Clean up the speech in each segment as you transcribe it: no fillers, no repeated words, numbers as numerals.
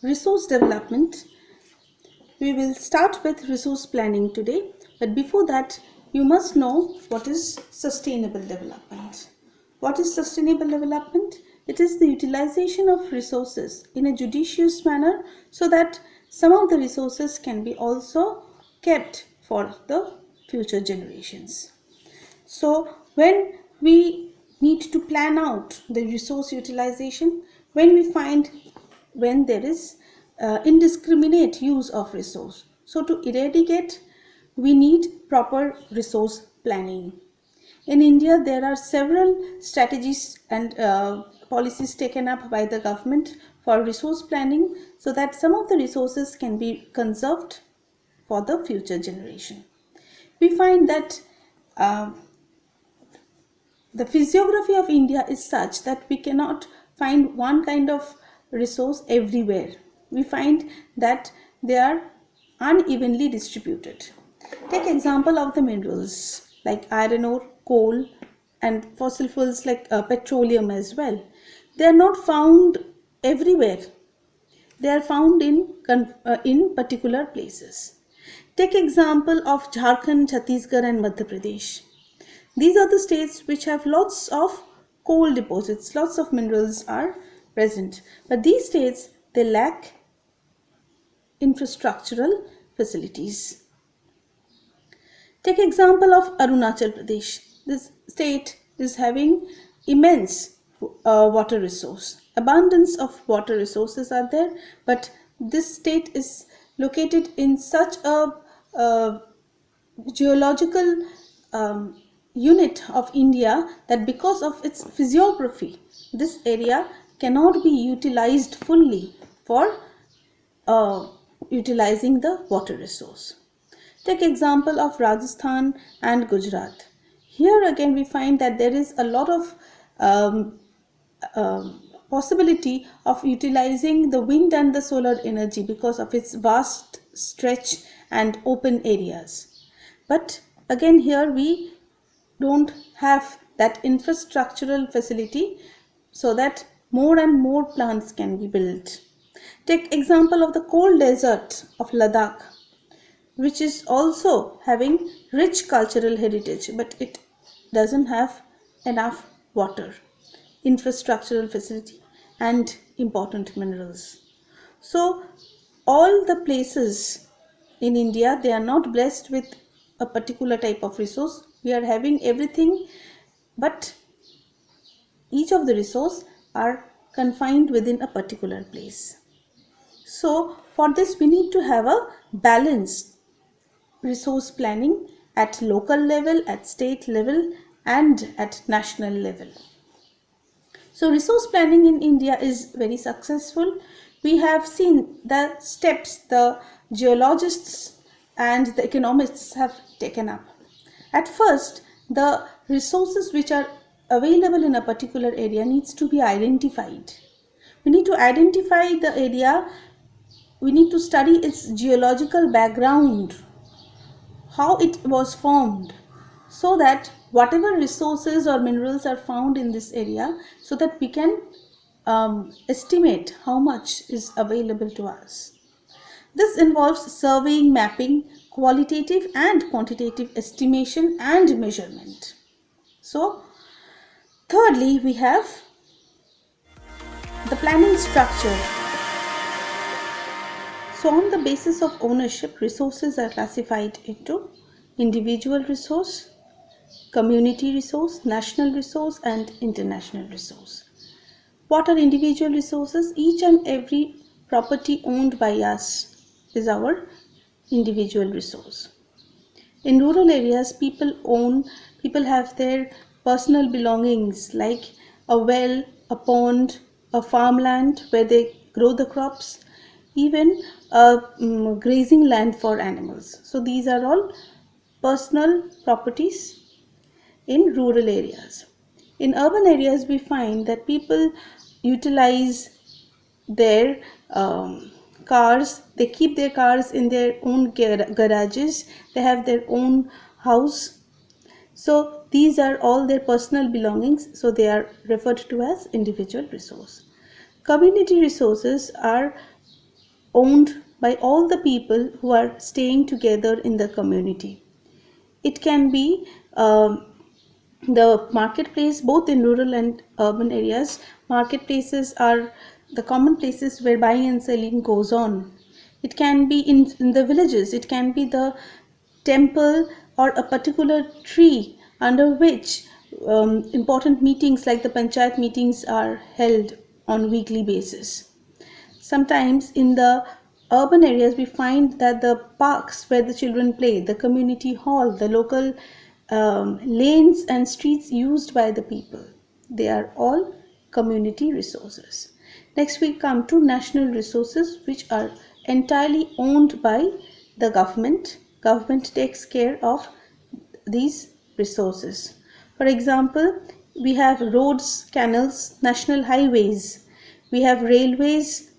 resource development. We will start with resource planning today, but before that, you must know what is sustainable development. What is sustainable development? It is the utilization of resources in a judicious manner so that some of the resources can be also kept for the future generations. So when we need to plan out the resource utilization, when there is indiscriminate use of resource. So to eradicate, we need proper resource planning. In India, there are several strategies and policies taken up by the government for resource planning so that some of the resources can be conserved for the future generation. We find that the physiography of India is such that we cannot find one kind of resource everywhere. We find that they are unevenly distributed. Take example of the minerals like iron ore, coal, and fossil fuels like petroleum as well. They are not found everywhere. They are found in particular places. Take example of Jharkhand, Chhattisgarh, and Madhya Pradesh. These are the states which have lots of coal deposits, lots of minerals are present. But these states, they lack infrastructural facilities. Take example of Arunachal Pradesh. This state is having immense water resource. Abundance of water resources are there, but this state is located in such a geological unit of India that because of its physiography, this area cannot be utilized fully for utilizing the water resource. Take example of Rajasthan and Gujarat. Here again we find that there is a lot of possibility of utilizing the wind and the solar energy because of its vast stretch and open areas. But again here we don't have that infrastructural facility so that more and more plants can be built. Take example of the cold desert of Ladakh, which is also having rich cultural heritage, but it doesn't have enough water, infrastructural facility, and important minerals. So all the places in India, they are not blessed with a particular type of resource. We are having everything, but each of the resources are confined within a particular place. So for this we need to have a balanced resource planning at local level, at state level, and at national level. So resource planning in India is very successful. We have seen the steps the geologists and the economists have taken up. At first, the resources which are available in a particular area needs to be identified. We need to identify the area. We need to study its geological background, how it was formed, so that whatever resources or minerals are found in this area, so that we can estimate how much is available to us. This involves surveying, mapping, qualitative and quantitative estimation and measurement. So, thirdly, we have the planning structure. So, on the basis of ownership, resources are classified into individual resource, community resource, national resource, and international resource. What are individual resources? Each and every property owned by us is our individual resource. In rural areas, people have their personal belongings like a well, a pond, a farmland where they grow the crops, even a grazing land for animals. So these are all personal properties in rural areas. In urban areas, we find that people utilize their cars. They keep their cars in their own garages. They have their own house. So these are all their personal belongings. So they are referred to as individual resource. Community resources are owned by all the people who are staying together in the community. It can be the marketplace, both in rural and urban areas. Marketplaces are the common places where buying and selling goes on. It can be in the villages, it can be the temple or a particular tree under which important meetings like the panchayat meetings are held on weekly basis. Sometimes in the urban areas, we find that the parks where the children play, the community hall, the local lanes and streets used by the people, they are all community resources. Next, we come to national resources, which are entirely owned by the government. Government takes care of these resources. For example, we have roads, canals, national highways, we have railways,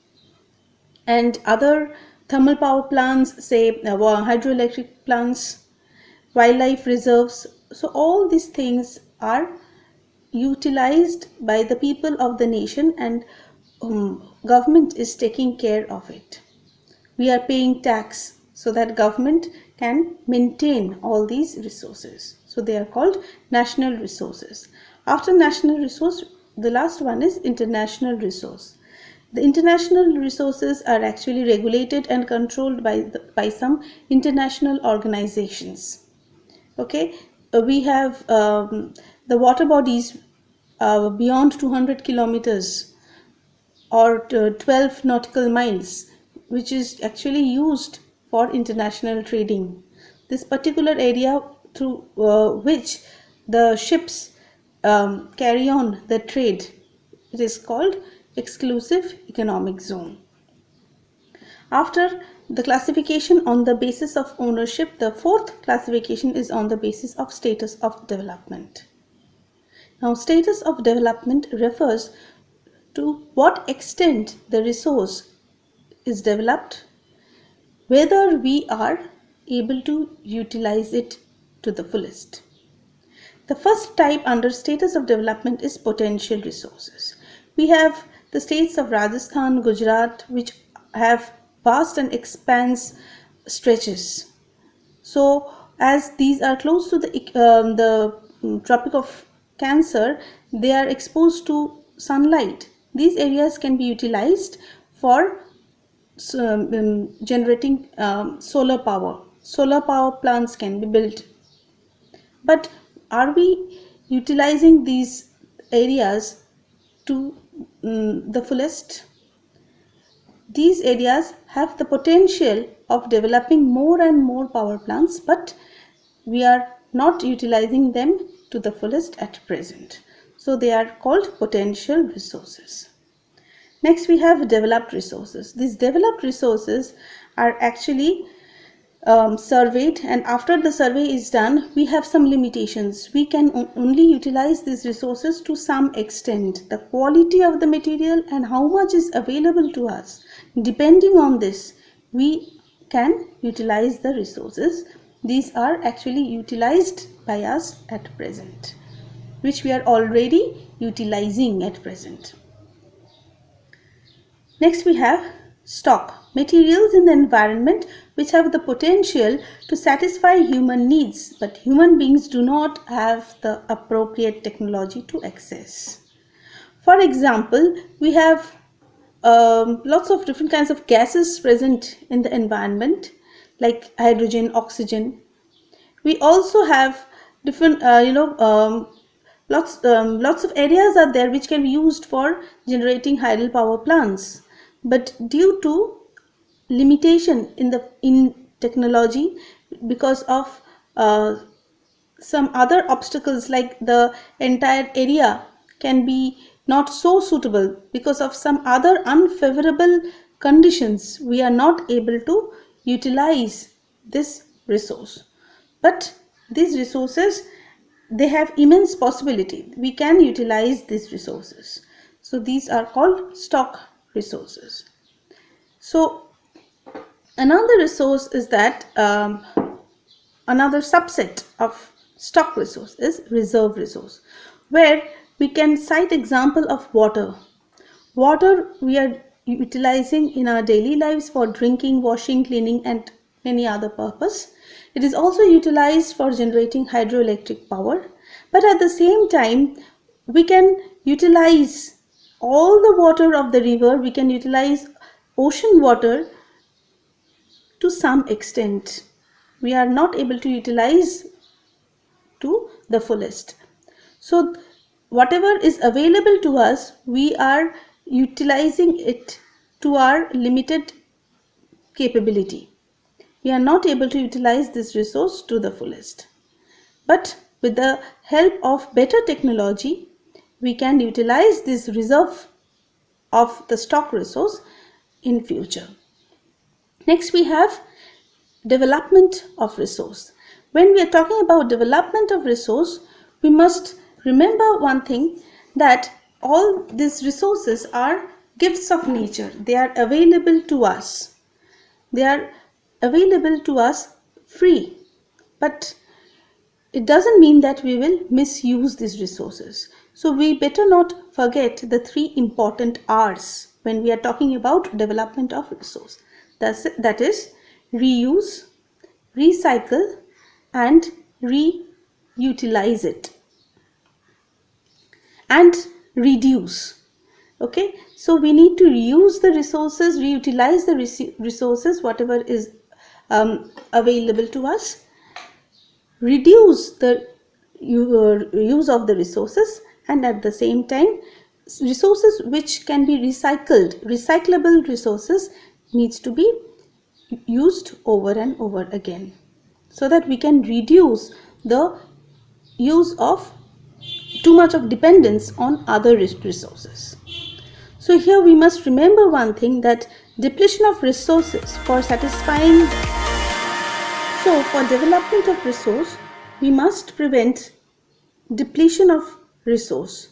and other thermal power plants, say hydroelectric plants, wildlife reserves. So all these things are utilized by the people of the nation, and government is taking care of it. We are paying tax so that government can maintain all these resources. So they are called national resources. After national resource, the last one is international resource. The international resources are actually regulated and controlled by some international organizations. Okay, we have the water bodies beyond 200 kilometers or 12 nautical miles, which is actually used for international trading. This particular area through which the ships carry on the trade, it is called exclusive economic zone. After the classification on the basis of ownership, the fourth classification is on the basis of status of development. Now, status of development refers to what extent the resource is developed, whether we are able to utilize it to the fullest. The first type under status of development is potential resources. We have the states of Rajasthan, Gujarat, which have vast and expanse stretches. So as these are close to the Tropic of Cancer, they are exposed to sunlight. These areas can be utilized for generating solar power. Solar power plants can be built. But are we utilizing these areas to the fullest? These areas have the potential of developing more and more power plants, but we are not utilizing them to the fullest at present. So they are called potential resources. Next, we have developed resources. These developed resources are actually surveyed, and after the survey is done, we have some limitations. We can only utilize these resources to some extent. The quality of the material and how much is available to us, depending on this, we can utilize the resources. These are actually utilized by us at present, which we are already utilizing at present. Next, we have stock, materials in the environment which have the potential to satisfy human needs, but human beings do not have the appropriate technology to access. For example, we have lots of different kinds of gases present in the environment, like hydrogen, oxygen. We also have different, lots of areas are there which can be used for generating hydel power plants. But due to limitation in technology, because of some other obstacles, like the entire area can be not so suitable because of some other unfavorable conditions, we are not able to utilize this resource. But these resources, they have immense possibility. We can utilize these resources. So these are called stock resources. So another resource is that another subset of stock resource is reserve resource, where we can cite example of water. Water we are utilizing in our daily lives for drinking, washing, cleaning, and any other purpose. It is also utilized for generating hydroelectric power. But at the same time, we can utilize all the water of the river, we can utilize ocean water to some extent. We are not able to utilize to the fullest. So whatever is available to us, we are utilizing it to our limited capability. We are not able to utilize this resource to the fullest. But with the help of better technology, we can utilize this reserve of the stock resource in future. Next, we have development of resource. When we are talking about development of resource, we must remember one thing, that all these resources are gifts of nature. They are available to us. They are available to us free. But it doesn't mean that we will misuse these resources. So we better not forget the three important R's when we are talking about development of resource. That is reuse, recycle, and reutilize it, and reduce. Okay, so we need to reuse the resources, reutilize the resources, whatever is available to us, reduce the use of the resources, and at the same time, resources which can be recycled, recyclable resources, needs to be used over and over again, so that we can reduce the use of too much of dependence on other resources. So here we must remember one thing, that depletion of resources for satisfying. So for development of resource, we must prevent depletion of resource.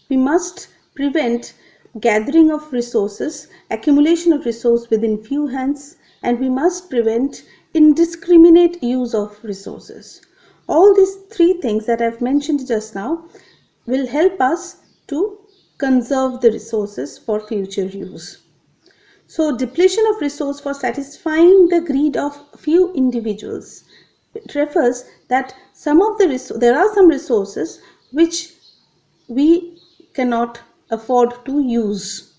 We must prevent gathering of resources, accumulation of resource within few hands, and we must prevent indiscriminate use of resources. All these three things that I've mentioned just now will help us to conserve the resources for future use. So depletion of resource for satisfying the greed of few individuals. It refers that there are some resources which we cannot afford to use.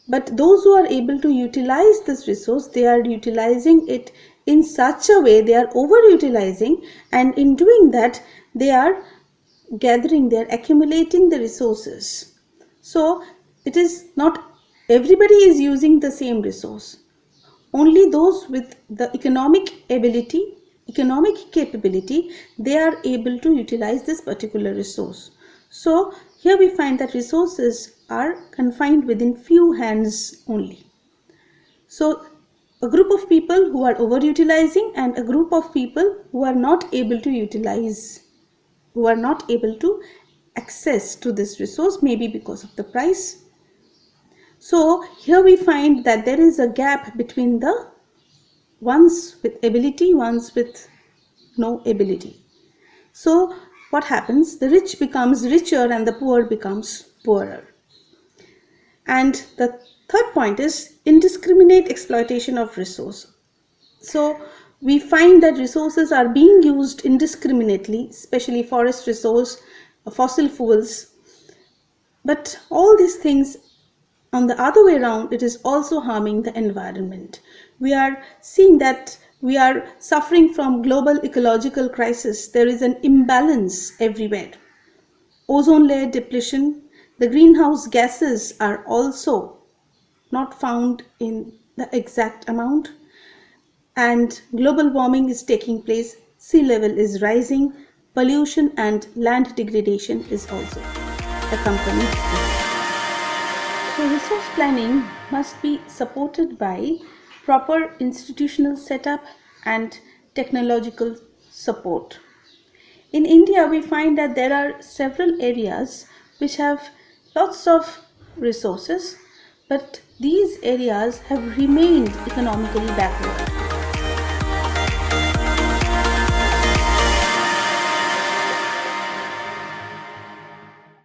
But those who are able to utilize this resource, they are utilizing it in such a way, they are overutilizing, and in doing that, they are gathering, they are accumulating the resources. So it is not everybody is using the same resource. Only those with the economic ability, economic capability, they are able to utilize this particular resource. So here we find that resources are confined within few hands only. So a group of people who are overutilizing, and a group of people who are not able to utilize, who are not able to access to this resource, maybe because of the price. So here we find that there is a gap between the ones with ability, ones with no ability. So what happens? The rich becomes richer and the poor becomes poorer. And the third point is indiscriminate exploitation of resource. So we find that resources are being used indiscriminately, especially forest resource, fossil fuels. But all these things, on the other way around, it is also harming the environment. We are seeing that we are suffering from global ecological crisis. There is an imbalance everywhere. Ozone layer depletion, the greenhouse gases are also not found in the exact amount, and global warming is taking place, sea level is rising, pollution and land degradation is also accompanied. So resource planning must be supported by proper institutional setup and technological support. In India, we find that there are several areas which have lots of resources, but these areas have remained economically backward.